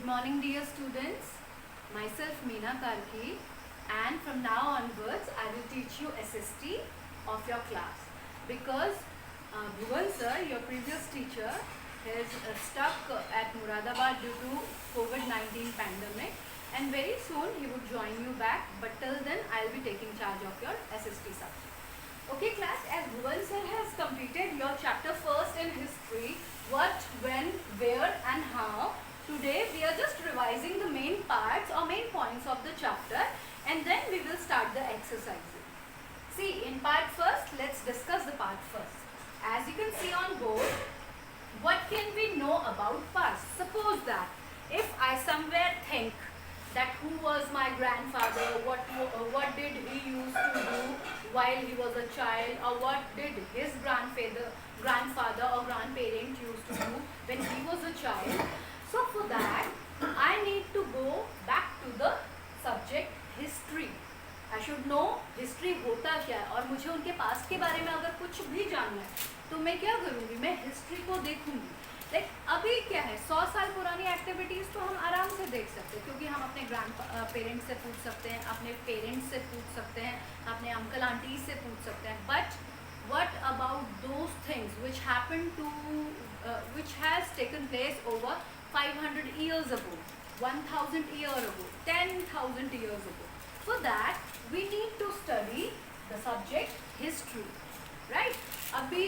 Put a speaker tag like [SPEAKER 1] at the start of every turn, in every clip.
[SPEAKER 1] Good morning, dear students. Myself Meena Karki, and from now onwards I will teach you SST of your class because Bhuvan sir, your previous teacher, is stuck at Muradabad due to COVID-19 pandemic, and very soon he would join you back. But till then, I will be taking charge of your SST subject. Okay, class. As Bhuvan sir has completed your chapter first in history, what, when, where, and how. Today we are just revising the main parts or main points of the chapter, and then we will start the exercises. See, in part first, let's discuss the part first. As you can see on board, what can we know about past? Suppose that if I somewhere think that who was my grandfather, what did he used to do while he was a child, or what did his grandfather or grandparent used to do when he was a child. So for that, I need to go back to the subject history. I should know history होता क्या है, और मुझे उनके past के बारे में अगर कुछ भी जानना है तो मैं क्या करूँगी, मैं हिस्ट्री को देखूंगी. लाइक अभी क्या है, 100 साल पुरानी एक्टिविटीज़ तो हम आराम से देख सकते हैं, क्योंकि हम अपने ग्रैंड पेरेंट्स से पूछ सकते हैं, अपने पेरेंट्स से पूछ सकते हैं, अपने अंकल आंटीज से पूछ सकते हैं. But what about those things which happened to which has taken place over 500 years ago, 1000 years ago, 10,000 years ago? For that we need to study the subject history, right? अभी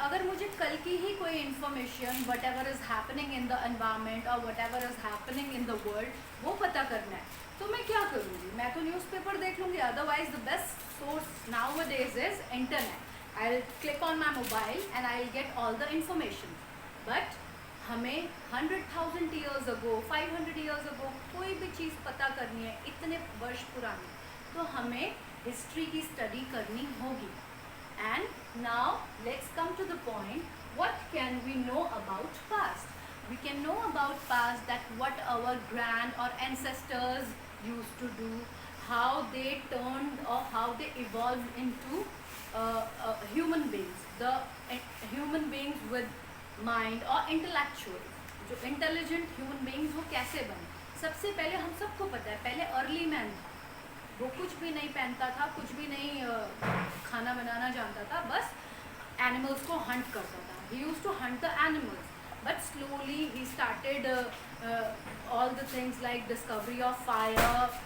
[SPEAKER 1] अगर मुझे कल की ही कोई information whatever is happening in the environment और whatever is happening in the world वो पता करना है, तो मैं क्या करूँगी, मैं तो न्यूज़पेपर देख लूँगी. Otherwise the best source nowadays is internet. I will click on my mobile and I will get all the information. But हमें 100,000 ईयर्स अगो, 500 ईयर्स अगो कोई भी चीज़ पता करनी है, इतने वर्ष पुरानी, तो हमें हिस्ट्री की स्टडी करनी होगी. And now let's come to the point, what can we know about past? We can know about past that what our grand or ancestors used to do, how they turned or how they evolved into human beings, the human beings with mind or intellectual, जो intelligent human beings वो कैसे बने. सबसे पहले हम सबको पता है, पहले अर्ली मैन था, वो कुछ भी नहीं पहनता था, कुछ भी नहीं खाना बनाना जानता था, बस एनिमल्स को हंट करता था. He used to hunt the animals, but slowly he started all the things like discovery of fire,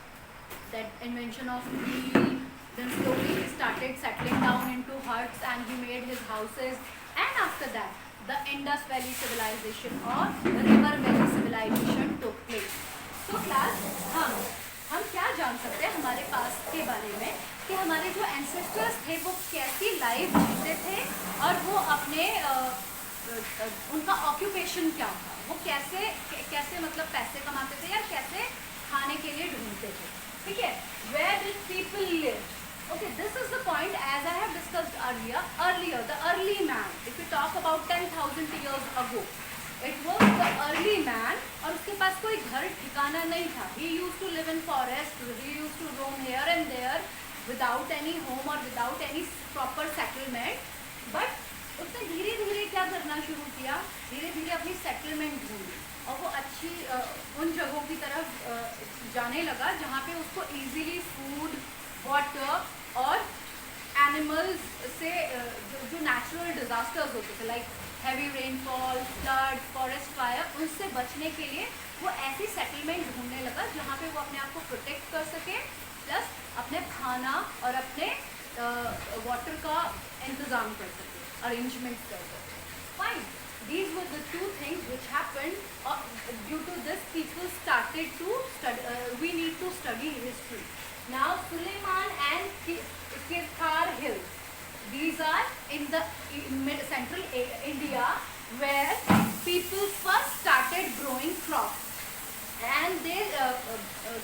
[SPEAKER 1] that invention of wheel. Then slowly he started settling down into huts and he made his houses. And after that the Indus valley civilisation और river valley civilisation took place. तो class हम क्या जान सकते हैं हमारे past के बारे में, कि हमारे जो एंसेस्टर्स थे वो कैसी लाइफ जीते थे, और वो अपने उनका ऑक्यूपेशन क्या था, वो कैसे मतलब पैसे कमाते थे या कैसे खाने के लिए ढूंढते थे. ठीक है, where did people live. Okay, this is the point as I have discussed earlier, the early man. If we talk about 10,000 years ago, it was the early man, और उसके पास कोई घर ठिकाना नहीं था. He used to live in forest, he used to roam here and there without any home or without any proper settlement. But उसने धीरे धीरे क्या करना शुरू किया, धीरे धीरे अपनी सेटलमेंट ढूंढी, और वो अच्छी उन जगहों की तरफ जाने लगा जहाँ पे उसको इजीली फूड, वाटर और एनिमल्स से जो नेचुरल डिजास्टर्स होते थे like heavy rainfall, flood, forest fire, उनसे बचने के लिए वो ऐसी सेटलमेंट ढूंढने लगा जहाँ पे वो अपने आप को प्रोटेक्ट कर सके, प्लस अपने खाना और अपने वाटर का इंतज़ाम कर सके, अरेंजमेंट कर सके. Fine, these were the two things which happened. Due to this, people started to study. We need to study history. Now, Suleiman and Kirthar Hills. These are in the central India, where people first started growing crops, and they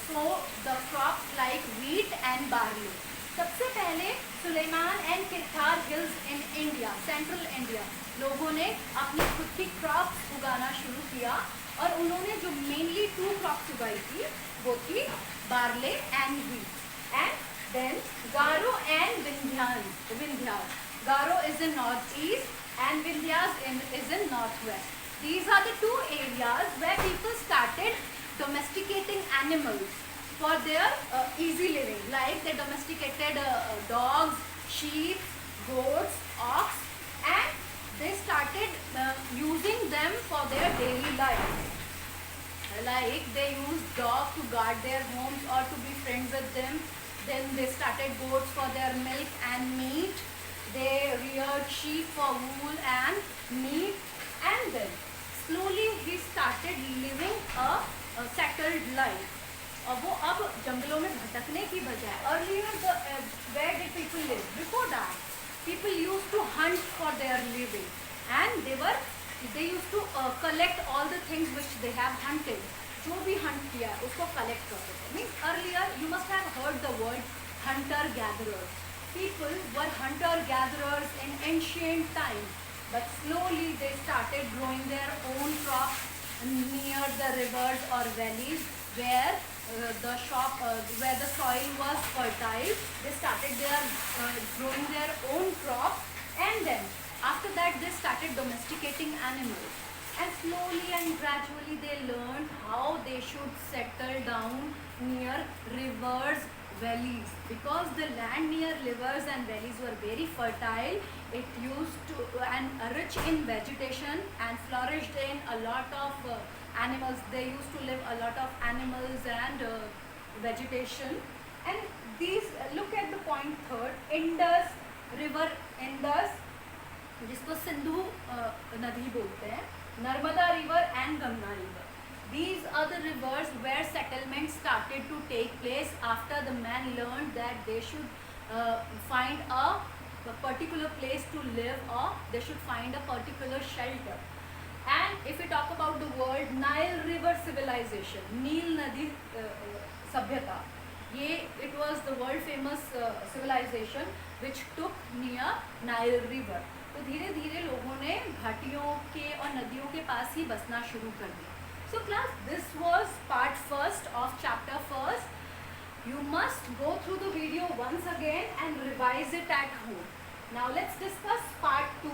[SPEAKER 1] sow the crops like wheat and barley. सबसे पहले Suleman and Kirthar hills in India, central India, लोगों ने अपनी खुद की crops उगाना शुरू किया, और उन्होंने जो मेनली 2 क्रॉप्स उगाई थी वो थी barley and wheat. And then Garo and Vindhyas. Garo is in north east and Vindhyas is in northwest. These are the two areas where people started domesticating animals for their easy living. Like they domesticated dogs, sheep, goats, ox, and they started using them for their daily life. Like they used dogs to guard their homes or to be friends with them. Then they started goats for their milk and meat. They reared sheep for wool and meat. And then slowly he started living a settled life. और वो अब जंगलों में भटकने की बजाय earlier where did people live? Before that, people used to hunt for their living, and they used to collect all the things which they have hunted. जो भी hunt किया उसको collect करते थे. Means earlier you must have heard the word hunter gatherers. People were hunter gatherers in ancient times, but slowly they started growing their own crops near the rivers or valleys where where the soil was fertile. They started growing their own crops, and then after that they started domesticating animals, and slowly and gradually they learned how they should settle down near rivers, valleys, because the land near rivers and valleys were very fertile. It used to and rich in vegetation and flourished in a lot of animals. They used to live a lot of animals and vegetation. And these look at the point third, Indus river, Indus जिसको सिंधु नदी बोलते हैं, Narmada river and Ganga river. These are the rivers where settlements started to take place after the man learned that they should find a particular place to live, or they should find a particular shelter. And if we talk about the world, Nile River civilization, Nile Nadi Sabhyata, it was the world famous civilization which took near Nile River. तो धीरे धीरे लोगों ने घाटियों के और नदियों के पास ही बसना शुरू कर दिया. So class, this was part first of chapter first. You must go through the video once again and revise it at home. Now let's discuss part 2.